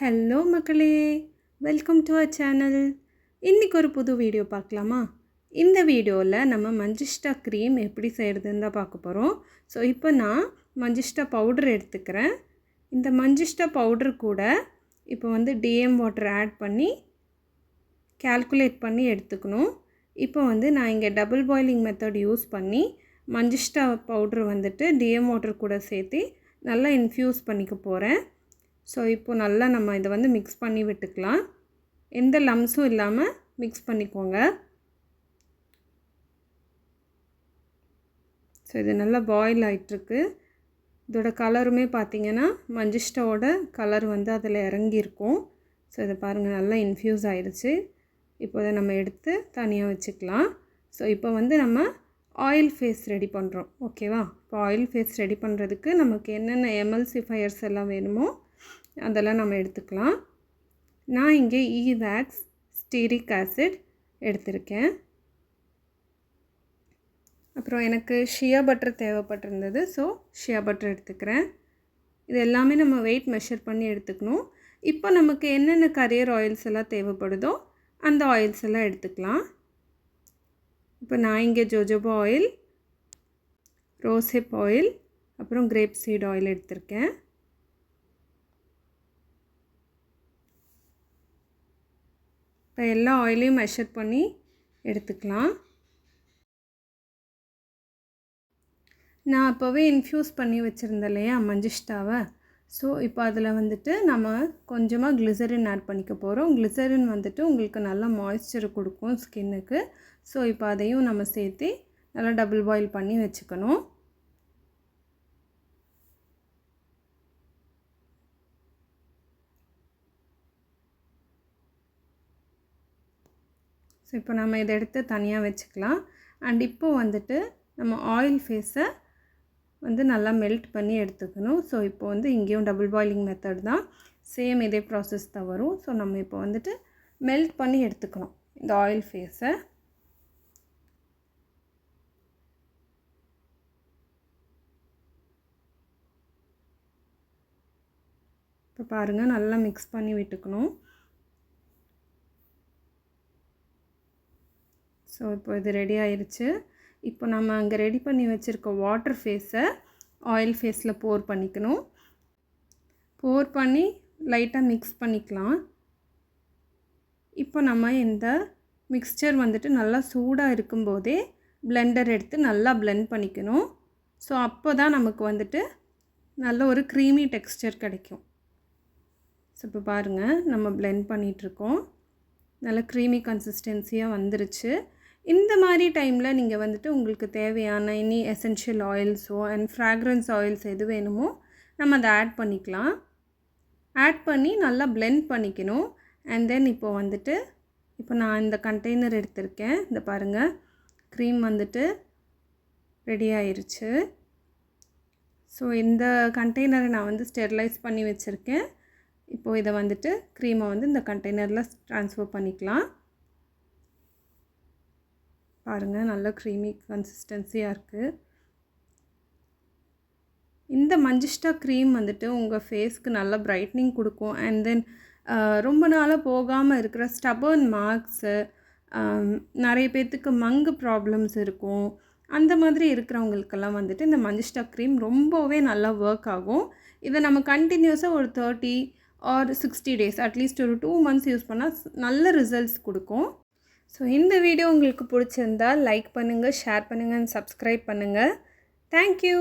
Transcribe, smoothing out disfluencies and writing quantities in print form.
Hello மக்களே, welcome to our channel. இன்றைக்கி ஒரு புது வீடியோ பார்க்கலாமா? இந்த வீடியோவில் நம்ம மஞ்சிஷ்டா க்ரீம் எப்படி செய்கிறதுன்னு தான் பார்க்க போகிறோம். ஸோ இப்போ நான் மஞ்சிஷ்டா பவுடர் எடுத்துக்கிறேன். இந்த மஞ்சிஷ்டா பவுடர் கூட இப்போ டிஎம் வாட்டர் ஆட் பண்ணி கால்குலேட் பண்ணி எடுத்துக்கணும். இப்போ நான் இங்கே டபுள் பாயிலிங் மெத்தட் யூஸ் பண்ணி மஞ்சிஷ்டா பவுடர் டிஎம் வாட்டர் கூட சேர்த்து நல்லா இன்ஃப்யூஸ் பண்ணிக்க போகிறேன். ஸோ இப்போ நல்லா நம்ம இதை மிக்ஸ் பண்ணி விட்டுக்கலாம். எந்த லம்ஸும் இல்லாமல் மிக்ஸ் பண்ணிக்கோங்க. ஸோ இது நல்லா பாயில் ஆகிட்டுருக்கு. இதோட கலருமே பார்த்திங்கன்னா மஞ்சிஷ்டாவோட கலர் அதில் இறங்கியிருக்கும். ஸோ இதை பாருங்கள், நல்லா இன்ஃப்யூஸ் ஆகிடுச்சு. இப்போ இதை நம்ம எடுத்து தனியாக வச்சுக்கலாம். ஸோ இப்போ நம்ம ஆயில் ஃபேஸ் ரெடி பண்ணுறோம். ஓகேவா? இப்போ ஆயில் ஃபேஸ் ரெடி பண்ணுறதுக்கு நமக்கு என்னென்ன எமல்சிஃபயர்ஸ் எல்லாம் வேணுமோ அதெல்லாம் நம்ம எடுத்துக்கலாம். நான் இங்கே ஈவேக்ஸ் ஸ்டீரிக் ஆசிட் எடுத்திருக்கேன். அப்புறம் எனக்கு ஷியா பட்டர் தேவைப்பட்டிருந்தது. ஸோ ஷியா பட்டர் எடுத்துக்கிறேன். இது எல்லாமே நம்ம வெயிட் மெஷர் பண்ணி எடுத்துக்கணும். இப்போ நமக்கு என்னென்ன கரியர் ஆயில்ஸ் எல்லாம் தேவைப்படுதோ அந்த ஆயில்ஸ் எல்லாம் எடுத்துக்கலாம். இப்போ நான் இங்கே ஜோஜோபா ஆயில், ரோஸ்ஹிப் ஆயில், அப்புறம் கிரேப் சீட் ஆயில் எடுத்திருக்கேன். இப்போ எல்லா ஆயிலையும் மெஷர் பண்ணி எடுத்துக்கலாம். நான் அப்போவே இன்ஃப்யூஸ் பண்ணி வச்சுருந்தேன் இல்லையா மஞ்சிஷ்டாவை. ஸோ இப்போ அதில் நம்ம கொஞ்சமாக கிளிசரின் ஆட் பண்ணிக்க போகிறோம். கிளிசரின் உங்களுக்கு நல்லா மாய்ஸ்சர் கொடுக்கும் ஸ்கின்னுக்கு. ஸோ இப்போ அதையும் நம்ம சேர்த்து நல்லா டபுள் பாயில் பண்ணி வச்சுக்கணும். ஸோ இப்போ நம்ம இதை எடுத்து தனியாக வச்சுக்கலாம். அண்ட் இப்போது நம்ம ஆயில் ஃபேஸை நல்லா மெல்ட் பண்ணி எடுத்துக்கணும். ஸோ இப்போ இங்கேயும் டபுள் பாயிலிங் மெத்தட் தான், சேம் இதே ப்ராசஸ் தான் வரும். ஸோ நம்ம இப்போ மெல்ட் பண்ணி எடுத்துக்கணும் இந்த ஆயில் ஃபேஸை. இப்போ பாருங்கள், நல்லா மிக்ஸ் பண்ணி விட்டுக்கணும். ஸோ இப்போ இது ரெடி ஆயிடுச்சு. இப்போ நம்ம அங்கே ரெடி பண்ணி வச்சுருக்க வாட்டர் ஃபேஸை ஆயில் ஃபேஸில் போர் பண்ணிக்கணும். போர் பண்ணி லைட்டாக மிக்ஸ் பண்ணிக்கலாம். இப்போ நம்ம இந்த மிக்ஸ்சர் நல்லா சூடாக இருக்கும்போதே பிளெண்டர் எடுத்து நல்லா பிளெண்ட் பண்ணிக்கணும். ஸோ அப்போ தான் நமக்கு நல்ல ஒரு க்ரீமி டெக்ஸ்சர் கிடைக்கும். ஸோ இப்போ பாருங்கள், நம்ம பிளெண்ட் பண்ணிகிட்ருக்கோம். நல்ல க்ரீமி கன்சிஸ்டன்சியாக வந்துருச்சு. இந்த மாதிரி டைமில் நீங்கள் உங்களுக்கு தேவையான இனி எசென்ஷியல் ஆயில்ஸோ அண்ட் ஃப்ராக்ரன்ஸ் ஆயில்ஸ் எது வேணுமோ நம்ம அதை ஆட் பண்ணிக்கலாம். ஆட் பண்ணி நல்லா பிளெண்ட் பண்ணிக்கணும். அண்ட் தென் இப்போ நான் இந்த கண்டெய்னர் எடுத்திருக்கேன். இந்த பாருங்கள், க்ரீம் ரெடி ஆயிருச்சு. ஸோ இந்த கண்டெய்னரை நான் ஸ்டெரிலைஸ் பண்ணி வச்சுருக்கேன். இப்போது இதை க்ரீமை இந்த கண்டெய்னரில் ட்ரான்ஸ்ஃபர் பண்ணிக்கலாம். பாருங்கள், நல்ல க்ரீமி கன்சிஸ்டன்சியாக இருக்குது. இந்த மஞ்சிஷ்டா க்ரீம் உங்கள் ஃபேஸ்க்கு நல்ல பிரைட்னிங் கொடுக்கும். அண்ட் தென் ரொம்ப நாளாக போகாமல் இருக்கிற ஸ்டபர்ன் மார்க்ஸு, நிறைய பேர்த்துக்கு மங்கு ப்ராப்ளம்ஸ் இருக்கும், அந்த மாதிரி இருக்கிறவங்களுக்கெல்லாம் இந்த மஞ்சிஷ்டா க்ரீம் ரொம்பவே நல்லா ஒர்க் ஆகும். இதை நம்ம கண்டினியூஸாக ஒரு 30 ஆர் 60 டேஸ் அட்லீஸ்ட் ஒரு 2 மந்த்ஸ் யூஸ் பண்ணால் நல்ல ரிசல்ட்ஸ் கொடுக்கும். ஸோ இந்த வீடியோ உங்களுக்கு பிடிச்சிருந்தால் லைக் பண்ணுங்கள், ஷேர் பண்ணுங்கள் அண்ட் சப்ஸ்கிரைப் பண்ணுங்கள். தேங்க்யூ.